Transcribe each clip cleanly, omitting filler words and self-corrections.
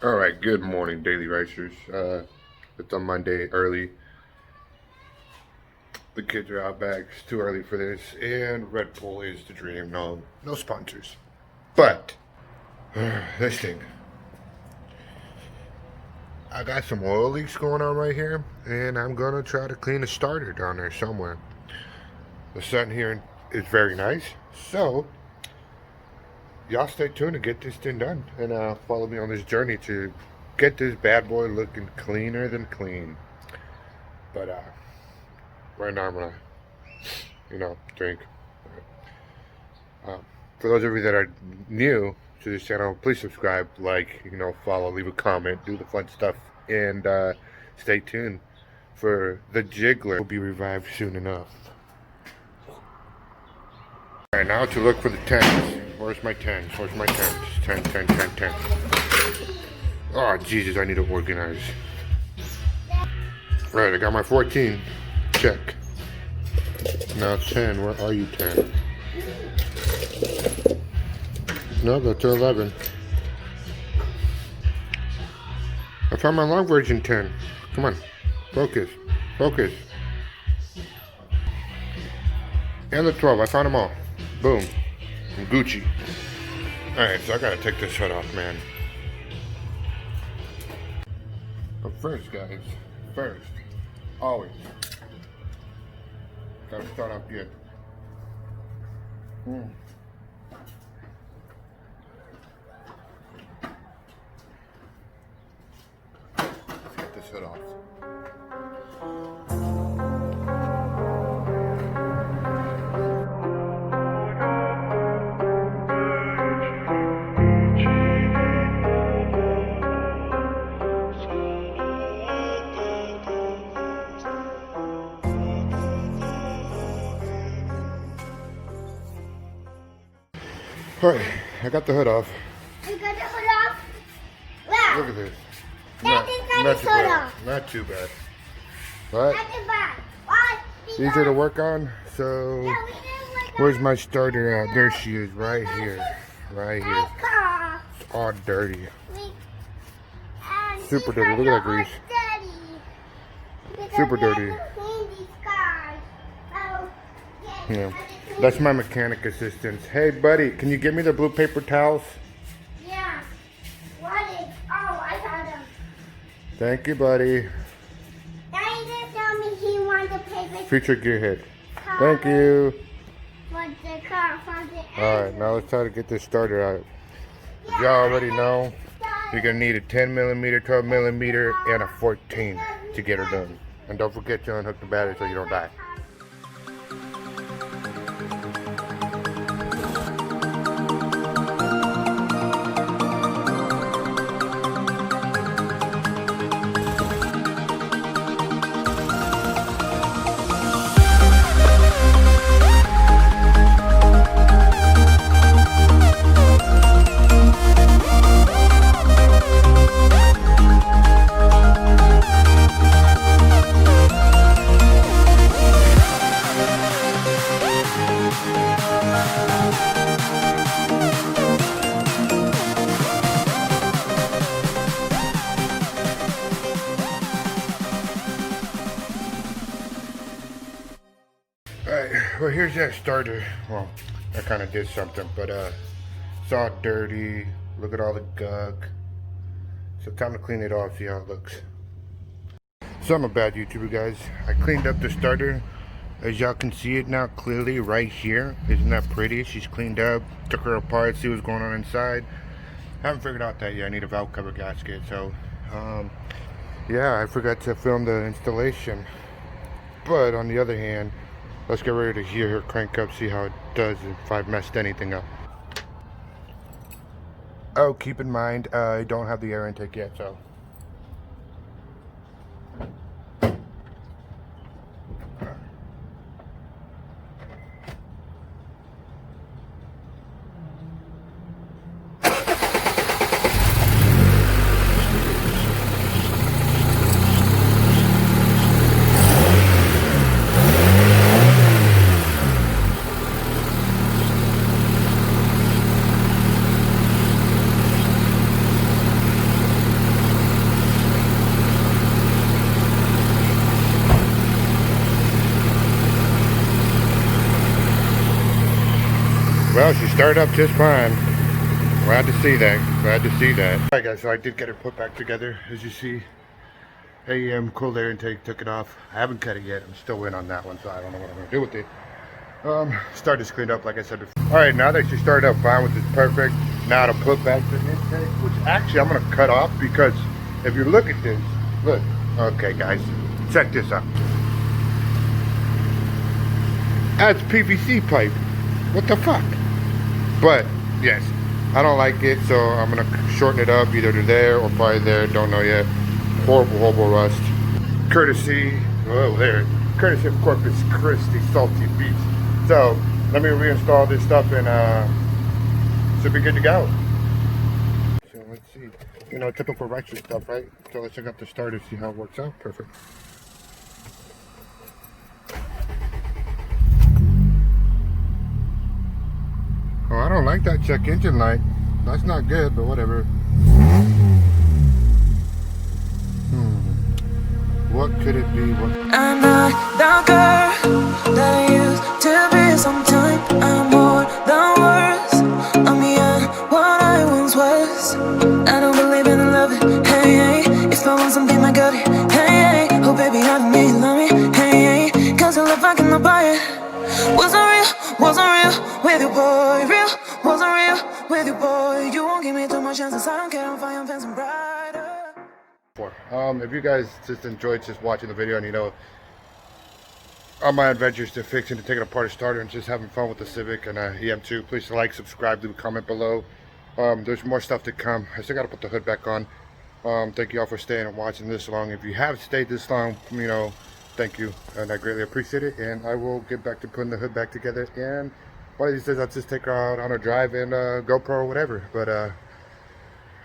Alright, good morning, Daily Racers. It's on Monday early. The kids are out back. It's too early for this. And Red Bull is the dream. No sponsors. But, this thing. I got some oil leaks going on right here. And I'm going to try to clean a starter down there somewhere. The sun here is very nice. So, y'all stay tuned to get this thing done. And follow me on this journey to get this bad boy looking cleaner than clean. But, right now I'm gonna, drink. For those of you that are new to this channel, please subscribe, like, follow, leave a comment, do the fun stuff, and stay tuned for the Jiggler. Will be revived soon enough. Alright, now to look for the 10s. Where's my 10s? Where's my 10s? 10, 10, 10, 10. Oh, Jesus, I need to organize. Right, I got my 14. Check. Now 10, where are you 10? No, go to 11. I found my long version 10. Come on, focus, focus. And the 12, I found them all. Boom, I'm Gucci. Alright, so I gotta take this hood off, man. But first, guys, always, gotta start off good. Let's get this hood off. Alright, I got the hood off. You got the hood off? Wow. Look at this. That is not too bad. Not too bad. But Not too bad. Why? easier to work on. So where's my starter at? There she is, right here. Right here. It's all dirty. Super dirty. Look at that grease. Super dirty. Yeah. That's my mechanic assistant. Hey buddy, can you give me the blue paper towels? Yeah. What is? Oh, I found them. Thank you, buddy. Daddy just told me he wanted the paper. Future gearhead. Thank you. For the car, for the Alright, now let's try to get this starter out. Y'all already know you're going to need a 10 millimeter, 12 millimeter, and a 14 to get her done. And don't forget to unhook the battery so you don't die. Alright, well here's that starter. Well, I kind of did something, but it's all dirty. Look at all the gunk. So time to clean it off, see how it looks. So I'm a bad YouTuber, guys. I cleaned up the starter. As y'all can see it now clearly right here. Isn't that pretty? She's cleaned up, took her apart, see what's going on inside. Haven't figured out that yet. I need a valve cover gasket. So, yeah, I forgot to film the installation. But on the other hand, let's get ready to hear her crank up, see how it does if I've messed anything up. Oh, keep in mind, I don't have the air intake yet, so. Started up just fine. Glad to see that. Glad to see that. Alright guys, so I did get it put back together. As you see, AEM cold air intake, took it off. I haven't cut it yet. I'm still in on that one, so I don't know what I'm going to do with it. Started cleaned up like I said before. Alright, now that you started up fine, which is perfect, now to put back the intake, which actually I'm going to cut off because if you look at this, look. Okay guys, check this out. That's PVC pipe. What the fuck? But yes, I don't like it, so I'm gonna shorten it up either to there or probably there. Don't know yet. Horrible rust. Courtesy of Corpus Christi Salty Beach. So let me reinstall this stuff and should be good to go. So let's see. You know, typical retro stuff, right? So let's check out the starter, see how it works out. Perfect. Oh, I don't like that check engine light. That's not good, but whatever. What could it be? I'm not the girl that I used to be. Sometime I'm more than words. I'm beyond what I once was. I don't believe in love. Hey, if I want something, I got it. Hey, oh baby, I don't need love me. Hey, cause I love I cannot buy it. Wasn't real with you, boy. Real, wasn't real with you, boy. You won't give me too much chances. I don't care, I'm fine, I'm fancy brighter. If you guys just enjoyed just watching the video and you know on my adventures to fixing and taking apart a starter and just having fun with the Civic and EM2, please like, subscribe, leave a comment below. There's more stuff to come. I still got to put the hood back on. Thank you all for staying and watching this long. If you have stayed this long, you know, thank you, and I greatly appreciate it. And I will get back to putting the hood back together, and one of these days I'll just take her out on a drive and GoPro or whatever. But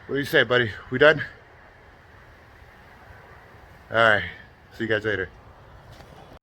what do you say, buddy? We done? Alright, see you guys later.